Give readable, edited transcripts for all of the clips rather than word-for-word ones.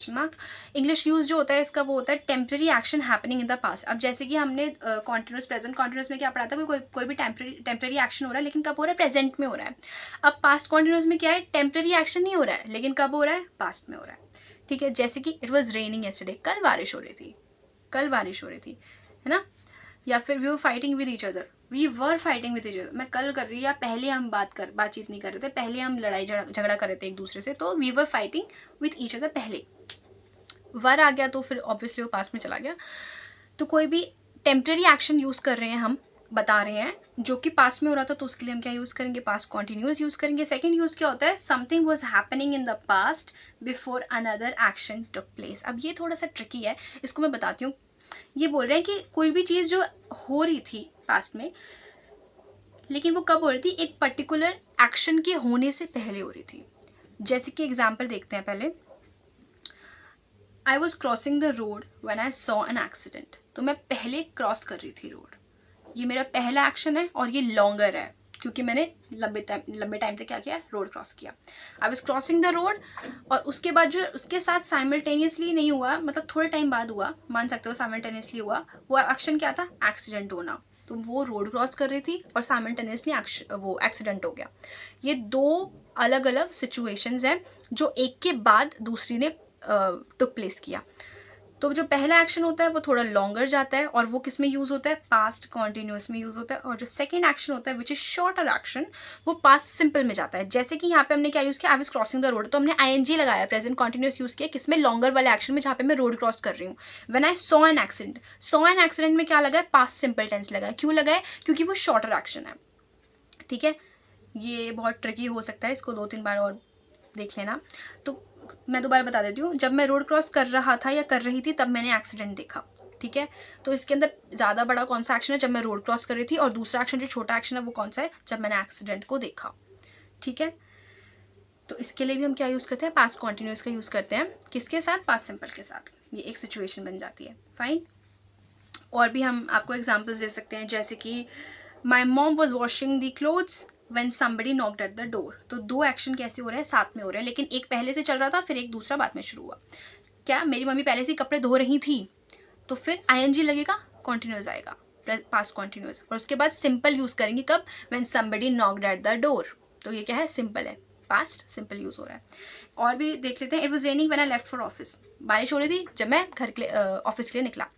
Question mark. English use जो होता है इसका वो होता है temporary action happening in the past. अब जैसे कि हमने कॉन्टिन्यूस प्रेजेंट कॉन्टिन्यूस में क्या पढ़ा था, कोई भी टेम्पररी एक्शन हो रहा है लेकिन कब हो रहा है, प्रेजेंट में हो रहा है। अब पास्ट कॉन्टिन्यूस में क्या है, टेम्पररी एक्शन नहीं हो रहा है लेकिन कब हो रहा है, पास्ट में हो रहा है। ठीक है, जैसे कि इट वॉज रेनिंग येस्टरडे, कल बारिश हो रही थी, कल बारिश हो रही थी, है ना। या फिर we were fighting with each other, we were fighting with each other, मैं कल कर रही, या पहले हम बातचीत नहीं कर रहे थे, पहले हम लड़ाई झगड़ा कर रहे थे एक दूसरे से, तो we were fighting with each other. पहले वर आ गया तो फिर ऑब्वियसली वो पास में चला गया। तो कोई भी टेम्पररी एक्शन यूज कर रहे हैं, हम बता रहे हैं जो कि पास्ट में हो रहा था, तो उसके लिए हम क्या यूज करेंगे, पास्ट कॉन्टिन्यूस यूज करेंगे। सेकंड यूज क्या होता है, something was happening in the past before another action took place. अब ये थोड़ा सा ट्रिकी है, इसको मैं बताती हूँ। ये बोल रहे हैं कि कोई भी चीज जो हो रही थी पास्ट में, लेकिन वो कब हो रही थी, एक पर्टिकुलर एक्शन के होने से पहले हो रही थी। जैसे कि एग्जाम्पल देखते हैं पहले, I was crossing the road when I saw an accident. तो मैं पहले क्रॉस कर रही थी रोड, ये मेरा पहला एक्शन है और ये लॉन्गर है क्योंकि मैंने लंबे टाइम तक क्या किया, रोड क्रॉस किया। I was crossing the road, और उसके बाद जो उसके साथ साइमल्टेनियसली नहीं हुआ, मतलब थोड़े टाइम बाद हुआ, मान सकते हो साइमल्टेनियसली हुआ, वो एक्शन क्या था, एक्सीडेंट होना। तो वो रोड क्रॉस कर रही थी और साइमल्टेनियसली वो एक्सीडेंट हो गया। ये दो अलग अलग सिचुएशंस हैं जो एक के बाद दूसरी ने टुक प्लेस किया। तो जो पहला एक्शन होता है वो थोड़ा लॉन्गर जाता है और वो किस में यूज होता है, पास्ट कॉन्टिन्यूस में यूज होता है। और जो सेकंड एक्शन होता है विच इज शॉर्टर एक्शन, वो पास्ट सिंपल में जाता है। जैसे कि यहाँ पे हमने क्या यूज किया, I was crossing the road, तो हमने आईएनजी लगाया, प्रेजेंट कॉन्टिन्यूस यूज किया किसमें, लॉन्गर वाले एक्शन में जहाँ पे मैं रोड क्रॉस कर रही हूँ। When I saw an accident, saw an accident में क्या लगा है, पास्ट सिंपल टेंस लगा है। क्यों लगा है, क्योंकि वो शॉर्टर एक्शन है। ठीक है, ये बहुत ट्रिकी हो सकता है, इसको 2-3 बार और देख लेना। तो मैं दोबारा बता देती हूँ, जब मैं रोड क्रॉस कर रहा था या कर रही थी तब मैंने एक्सीडेंट देखा। ठीक है, तो इसके अंदर ज़्यादा बड़ा कौन सा एक्शन है, जब मैं रोड क्रॉस कर रही थी, और दूसरा एक्शन जो छोटा एक्शन है वो कौन सा है, जब मैंने एक्सीडेंट को देखा। ठीक है, तो इसके लिए भी हम क्या यूज़ करते हैं, पास्ट कॉन्टिन्यूस का यूज़ करते हैं, किसके साथ, पास्ट सिंपल के साथ। ये एक सिचुएशन बन जाती है। फाइन, और भी हम आपको एग्जाम्पल्स दे सकते हैं, जैसे कि my mom was washing the clothes when somebody knocked at the door। तो दो एक्शन कैसे हो रहे हैं, साथ में हो रहे हैं, लेकिन एक पहले से चल रहा था फिर एक दूसरा बाद में शुरू हुआ। क्या मेरी मम्मी पहले से कपड़े धो रही थी, तो फिर आईएनजी लगेगा, कॉन्टिन्यूस आएगा, पास्ट कॉन्टिन्यूस, और उसके बाद सिंपल यूज करेंगे कब, when somebody knocked at the door। तो ये क्या है, सिंपल है, पास्ट सिंपल यूज हो रहा है। और भी देख लेते हैं, it was raining when I left for office। बारिश हो रही थी जब मैं घर के ऑफिस के लिए निकला।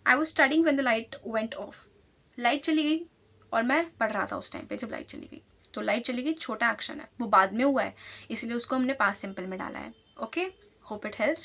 I was studying when the light went off। Light चली गई और मैं पढ़ रहा था उस टाइम पे जब लाइट चली गई। तो लाइट चली गई छोटा एक्शन है, वो बाद में हुआ है, इसलिए उसको हमने पास्ट सिंपल में डाला है। Okay, hope it helps.